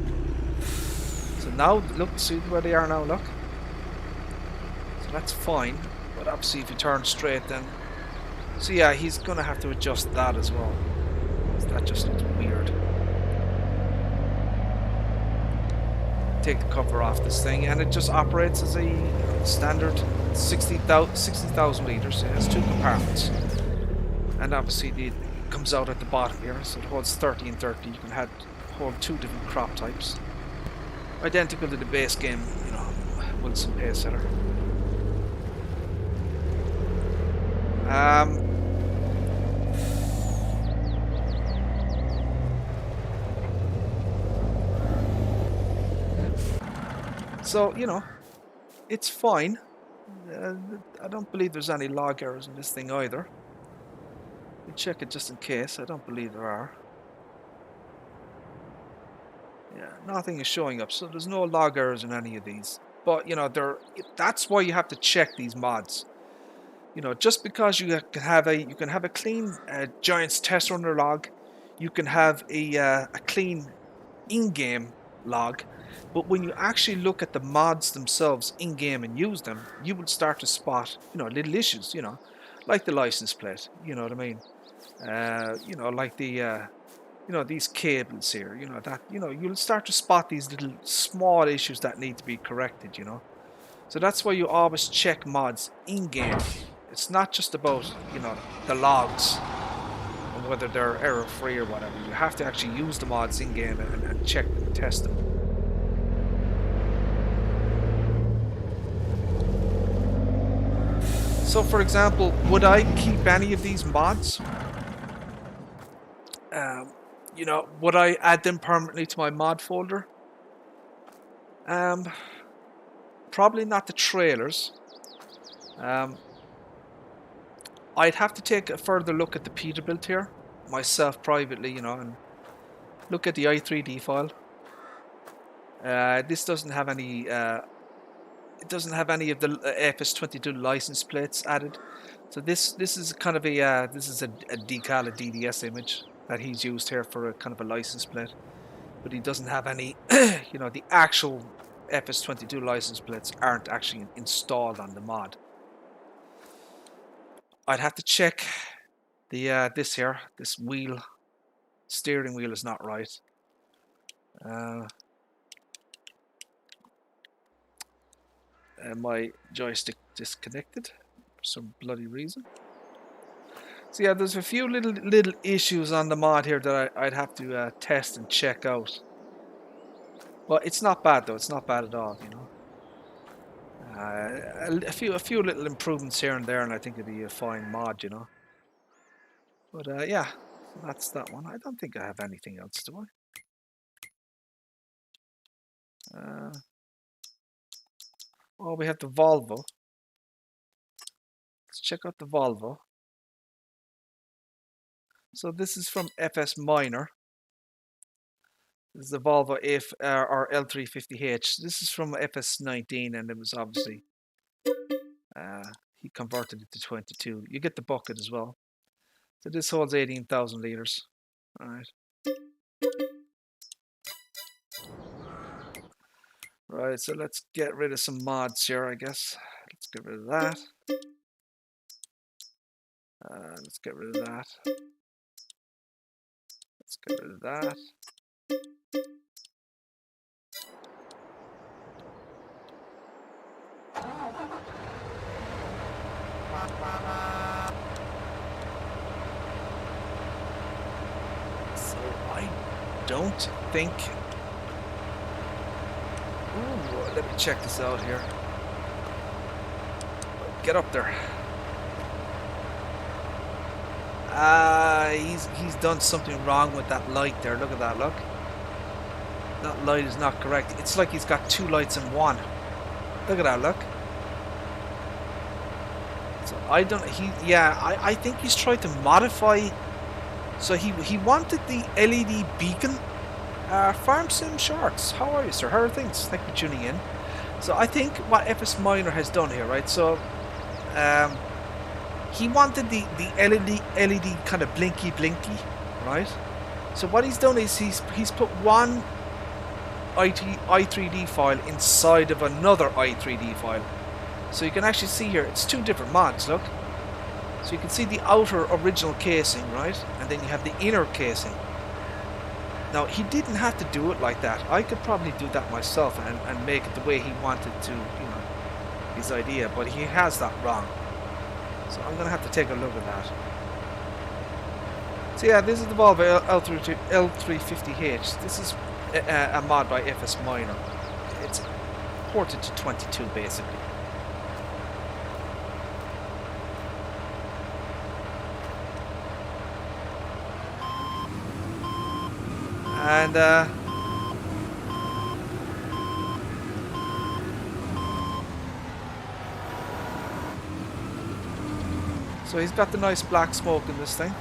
So now look, see where they are now, look. So that's fine, but obviously if you turn straight, then so yeah, he's gonna have to adjust that as well. So that just looks weird. Take the cover off this thing, and it just operates as a standard 60,000 litres. It has two compartments, and obviously it comes out at the bottom here, so it holds 30 and 30. You can hold two different crop types, identical to the base game, you know, Wilson pace setter. So, you know, it's fine. I don't believe there's any log errors in this thing either. We check it just in case. I don't believe there are. Yeah, nothing is showing up, so there's no log errors in any of these. But, you know, that's why you have to check these mods. You know, just because you can have a clean Giants test runner log, you can have a clean in-game log, but when you actually look at the mods themselves in-game and use them, you will start to spot, you know, little issues, you know, like the license plate, you know what I mean? You know, like the you know, these cables here, you know, that, you know, you'll start to spot these little small issues that need to be corrected, you know. So that's why you always check mods in-game. It's not just about, you know, the logs and whether they're error-free or whatever. You have to actually use the mods in-game and check them and test them. So, for example, would I keep any of these mods? You know, would I add them permanently to my mod folder? Probably not the trailers. I'd have to take a further look at the Peterbilt here myself privately, you know, and look at the i3D file. This doesn't have any. It doesn't have any of the FS22 license plates added. So this is kind of a this is a decal, a DDS image that he's used here for a kind of a license plate, but he doesn't have any. You know, the actual FS22 license plates aren't actually installed on the mod. I'd have to check the this wheel, steering wheel is not right. And my joystick disconnected for some bloody reason. So yeah, there's a few little issues on the mod here that I'd have to test and check out. But it's not bad though. It's not bad at all, you know. A few little improvements here and there, and I think it'd be a fine mod, you know. But yeah, so that's that one. I don't think I have anything else, do I? Oh, we have the Volvo. Let's check out the Volvo. So this is from FS Minor. This is the Volvo or L350H. This is from FS19, and it was obviously he converted it to 22. You get the bucket as well. So this holds 18,000 liters. All right. Right. So let's get rid of some mods here, I guess. Let's get rid of that. Let's get rid of that. Let's get rid of that. So I don't think. Ooh, let me check this out here. Get up there. He's done something wrong with that light there. Look at that, look. That light is not correct. It's like he's got two lights in one. Look at that, look. So I don't, I think he's tried to modify. So he wanted the LED beacon. Farm Sim Shorts, how are you, sir? How are things? Thank you for tuning in. So I think what FS Minor has done here, right? So he wanted the LED kind of blinky, right? So what he's done is he's put one i3D file inside of another i3D file. So you can actually see here, it's two different mods, look. So you can see the outer original casing, right? And then you have the inner casing. Now, he didn't have to do it like that. I could probably do that myself and make it the way he wanted to, you know, his idea. But he has that wrong. So I'm going to have to take a look at that. So yeah, this is the Volvo L350H. This is a mod by FS Minor. It's ported to 22 basically. And so he's got the nice black smoke in this thing.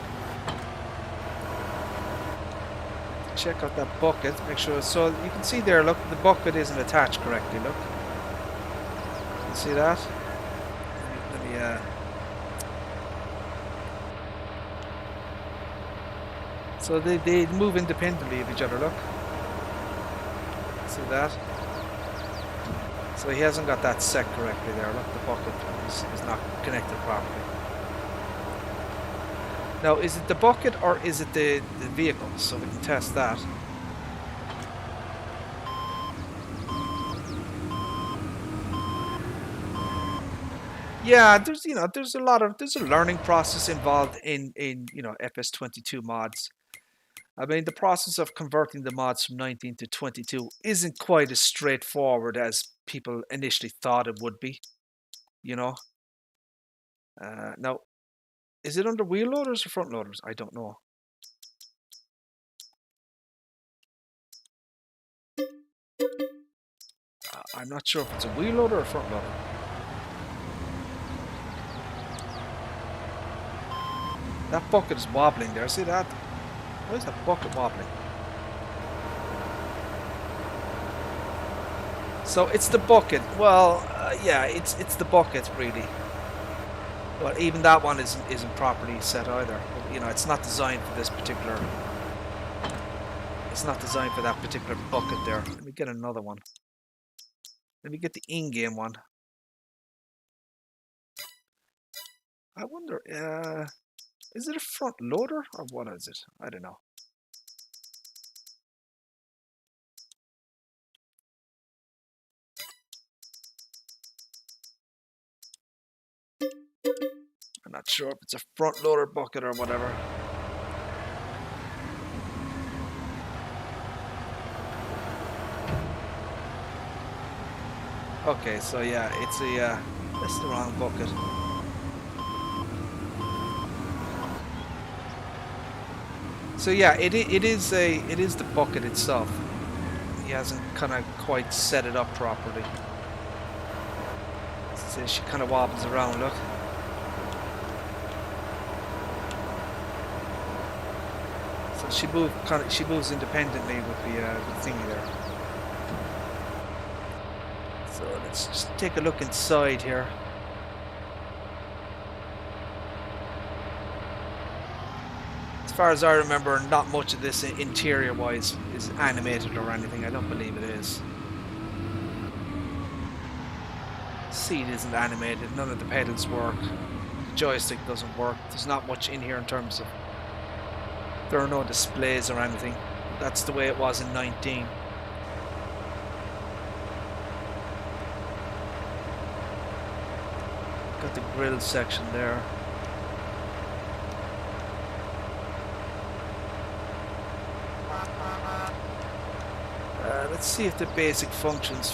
Check out that bucket, make sure. So you can see there, look, the bucket isn't attached correctly, look. You see that? Let me so they move independently of each other, look. See that? So he hasn't got that set correctly there, look, the bucket is not connected properly. Now, is it the bucket or is it the vehicle? So we can test that. Yeah, there's there's a learning process involved in FS22 mods. I mean, the process of converting the mods from 19 to 22 isn't quite as straightforward as people initially thought it would be, you know. Now, is it under wheel loaders or front loaders? I don't know. I'm not sure if it's a wheel loader or a front loader. That bucket is wobbling there. See that? Why is that bucket wobbling? So it's the bucket. Well, yeah, it's the bucket really. But even that one isn't properly set either. You know, it's not designed for this particular. It's not designed for that particular bucket there. Let me get another one. Let me get the in-game one. I wonder, is it a front loader or what is it? I don't know. I'm not sure if it's a front loader bucket or whatever. Okay, so yeah, it's a that's the wrong bucket. So yeah, it is the bucket itself. He hasn't kind of quite set it up properly. So she kind of wobbles around. Look. So she moves independently with the thingy there. So let's just take a look inside here. As far as I remember, not much of this interior-wise is animated or anything. I don't believe it is. Seat isn't animated. None of the pedals work. The joystick doesn't work. There's not much in here in terms of... There are no displays or anything. That's the way it was in 19. Got the grill section there. Let's see if the basic functions.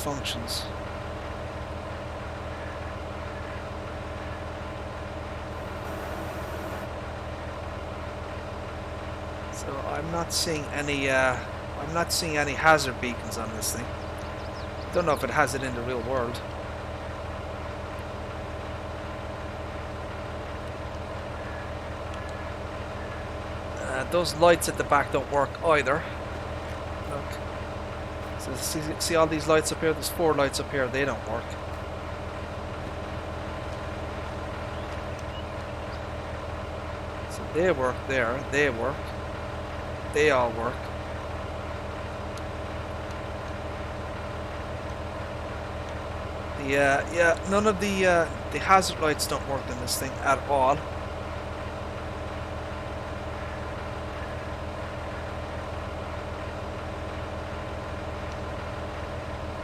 So I'm not seeing any hazard beacons on this thing. Don't know if it has it in the real world. Those lights at the back don't work either. Look. So see all these lights up here? There's 4 lights up here. They don't work. So they work there. They work. They all work. Yeah, none of the hazard lights don't work in this thing at all.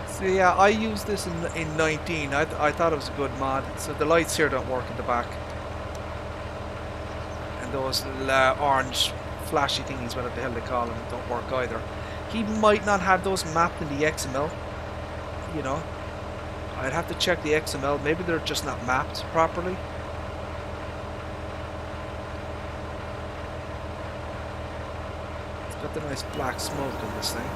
So yeah, I used this in 19. I thought it was a good mod. So the lights here don't work in the back. And those little orange flashy thingies, whatever the hell they call them, don't work either. He might not have those mapped in the XML. You know, I'd have to check the XML. Maybe they're just not mapped properly. It's got the nice black smoke in this thing.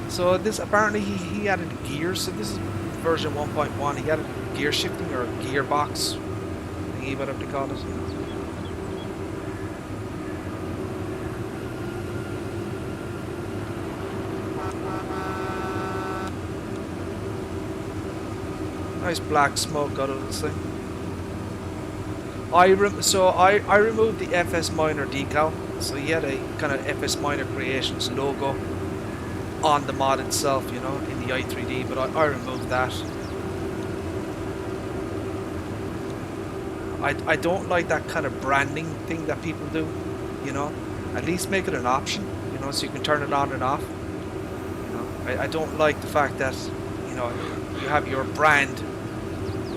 So this, apparently he added gears. So this is version 1.1. He added gear shifting or gearbox thingy, whatever they call it. Nice black smoke out of this thing. I removed the FS Minor decal. So he had a kind of FS Minor Creations logo on the mod itself, you know, in the i3D, but I removed that. I don't like that kind of branding thing that people do, you know. At least make it an option, you know, so you can turn it on and off. You know, I don't like the fact that, you know, you have your brand,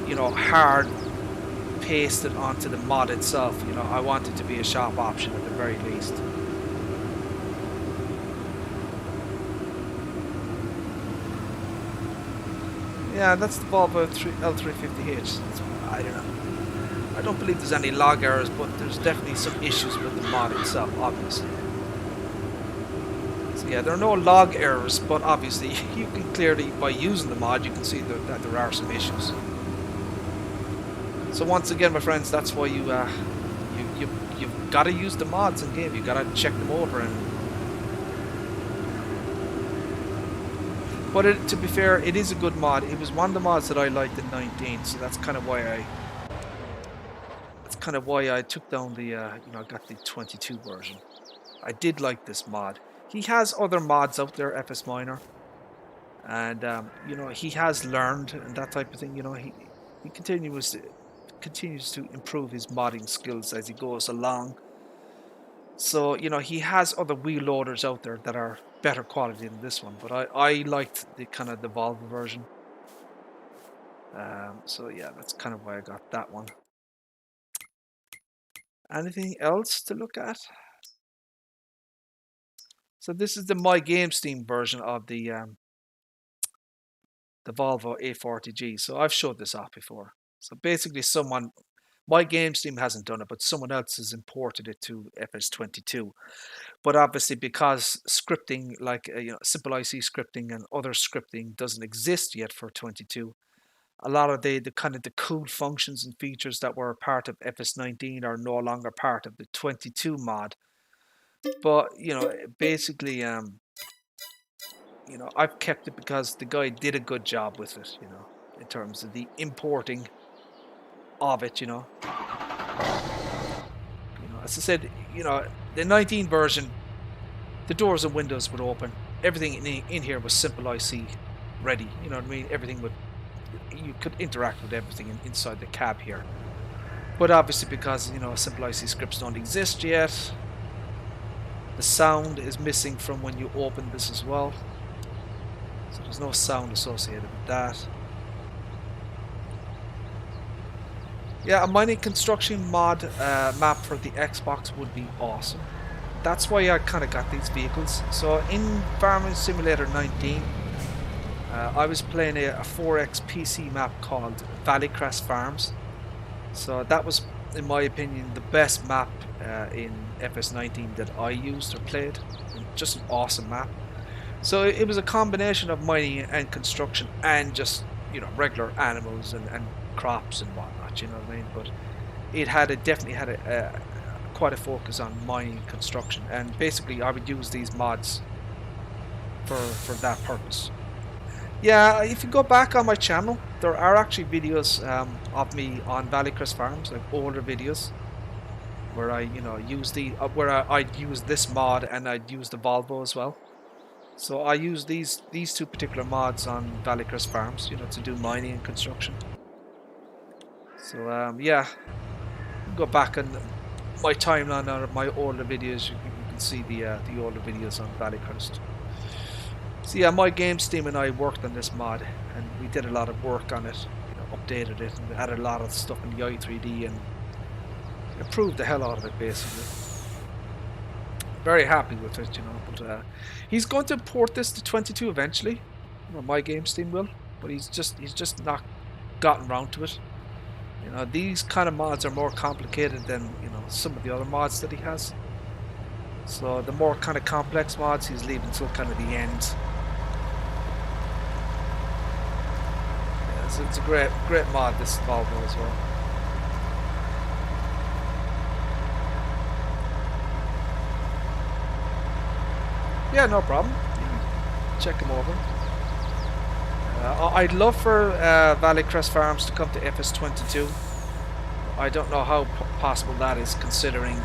you know, hard pasted onto the mod itself. You know, I want it to be a shop option at the very least. Yeah, that's the Volvo L350H. I don't know. I don't believe there's any log errors, but there's definitely some issues with the mod itself, obviously. So yeah, there are no log errors, but obviously you can clearly, by using the mod, you can see that there are some issues. So once again, my friends, that's why you've got to use the mods in game. You got to check them over. But to be fair, it is a good mod. It was one of the mods that I liked in 19, so that's kind of why I took down the I got the 22 version. I did like this mod. He has other mods out there, FS Minor, and he has learned and that type of thing. He continues to improve his modding skills as he goes along. So he has other wheel loaders out there that are better quality than this one, but I liked the kind of the Volvo version. So yeah, that's kind of why I got that one. Anything else to look at? So this is the My Game Steam version of the Volvo A40g. So I've showed this off before. So basically My Game Steam hasn't done it, but someone else has imported it to FS22. But obviously because scripting like simple IC scripting and other scripting doesn't exist yet for 22, a lot of the kind of the cool functions and features that were part of FS19 are no longer part of the 22 mod. But basically I've kept it because the guy did a good job with it, in terms of the importing of it, as I said, the 19 version, the doors and windows would open, everything in here was simple IC ready, you know what I mean? Everything you could interact with everything inside the cab here. But obviously because simple IC scripts don't exist yet, the sound is missing from when you open this as well. So there's no sound associated with that. Yeah, a mining construction mod map for the Xbox would be awesome. That's why I kind of got these vehicles. So in Farming Simulator 19, I was playing a 4X PC map called Valleycrest Farms. So that was, in my opinion, the best map in FS19 that I used or played. Just an awesome map. So it was a combination of mining and construction and just regular animals and crops and whatnot, you know what I mean? But it definitely had quite a focus on mining and construction, and basically I would use these mods for that purpose. Yeah, if you go back on my channel, there are actually videos of me on Valleycrest Farms, like older videos, where I I'd use this mod and I'd use the Volvo as well. So I use these two particular mods on Valleycrest Farms, to do mining and construction. So yeah, go back on my timeline or my older videos. You can see the older videos on Valleycrest. So yeah, My Game Steam and I worked on this mod, and we did a lot of work on it. Updated it and added a lot of stuff in the i3D and improved the hell out of it, basically. Very happy with it, but he's going to port this to 22 eventually. My Game Steam will, but he's just not gotten around to it. These kind of mods are more complicated than some of the other mods that he has. So the more kind of complex mods he's leaving till kind of the end. Yeah, it's a great mod, this Volvo as well. Yeah, no problem. Check him over. I'd love for Valleycrest Farms to come to FS22. I don't know how possible that is, considering,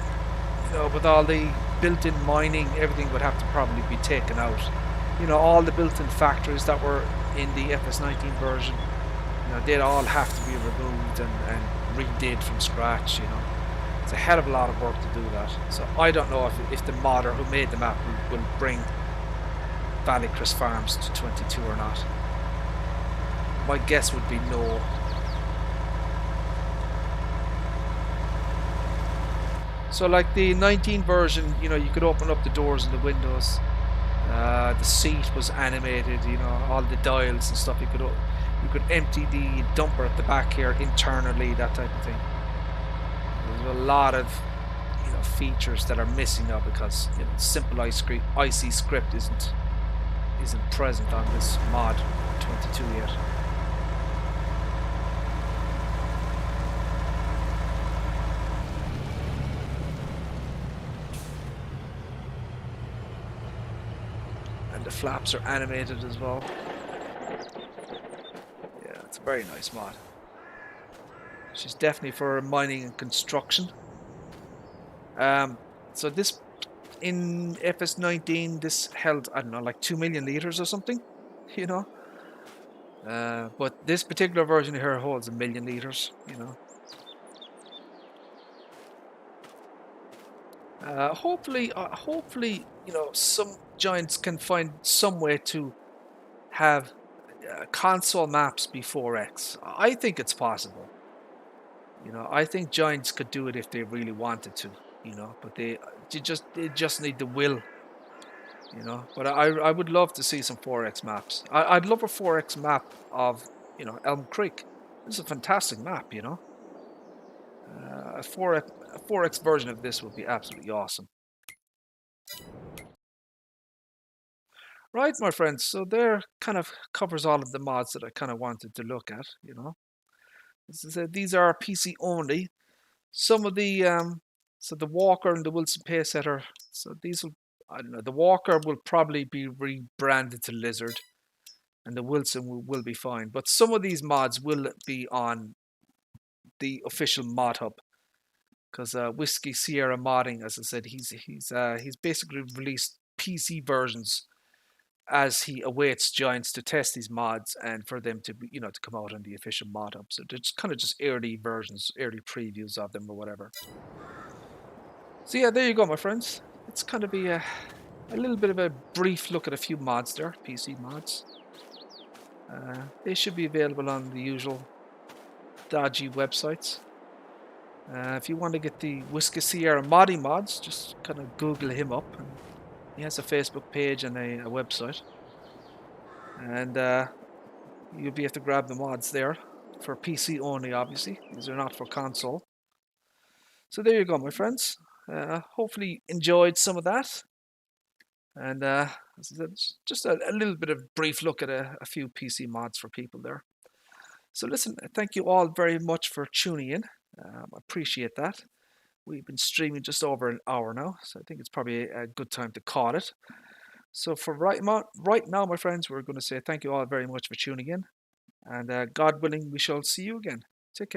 with all the built-in mining, everything would have to probably be taken out. All the built-in factories that were in the FS19 version, they'd all have to be removed and redid from scratch. It's a hell of a lot of work to do that. So I don't know if the modder who made the map will bring Valleycrest Farms to 22 or not. My guess would be no. So like the 19 version, you could open up the doors and the windows. The seat was animated, all the dials and stuff. You could empty the dumper at the back here internally, that type of thing. There's a lot of features that are missing now because simple IC script isn't present on this mod 22 yet. And the flaps are animated as well. Yeah, it's a very nice mod. She's definitely for mining and construction. So this in FS19, this held, I don't know, like 2 million liters or something, but this particular version here holds 1 million liters, hopefully, some giants can find some way to have console maps be 4x. I think it's possible. I think giants could do it if they really wanted to, but they just need the will, But I would love to see some 4x maps. I'd love a 4x map of, Elm Creek. This is a fantastic map, A 4x version of this would be absolutely awesome. Right, my friends, so there kind of covers all of the mods that I kind of wanted to look at, As I said, these are PC only. Some of the, so the Walker and the Wilson Pacesetter, so these will, I don't know, the Walker will probably be rebranded to Lizard, and the Wilson will be fine. But some of these mods will be on the official mod hub, because Whiskey Sierra Modding, as I said, he's basically released PC versions as he awaits giants to test these mods and for them to to come out on the official mod hub. So they're just kind of just early versions, early previews of them or whatever. So yeah, there you go, my friends. It's kind of be a little bit of a brief look at a few mods there, PC mods. They should be available on the usual dodgy websites. If you want to get the Whiskey Sierra modding mods, just kind of Google him up. And he has a Facebook page and a website. And you'll be able to grab the mods there for PC only, obviously. These are not for console. So there you go, my friends. Hopefully enjoyed some of that. And as I said, just a little bit of brief look at a few PC mods for people there. So listen, thank you all very much for tuning in. I appreciate that. We've been streaming just over an hour now, so I think it's probably a good time to call it. So for right now, my friends, we're going to say thank you all very much for tuning in. And God willing, we shall see you again.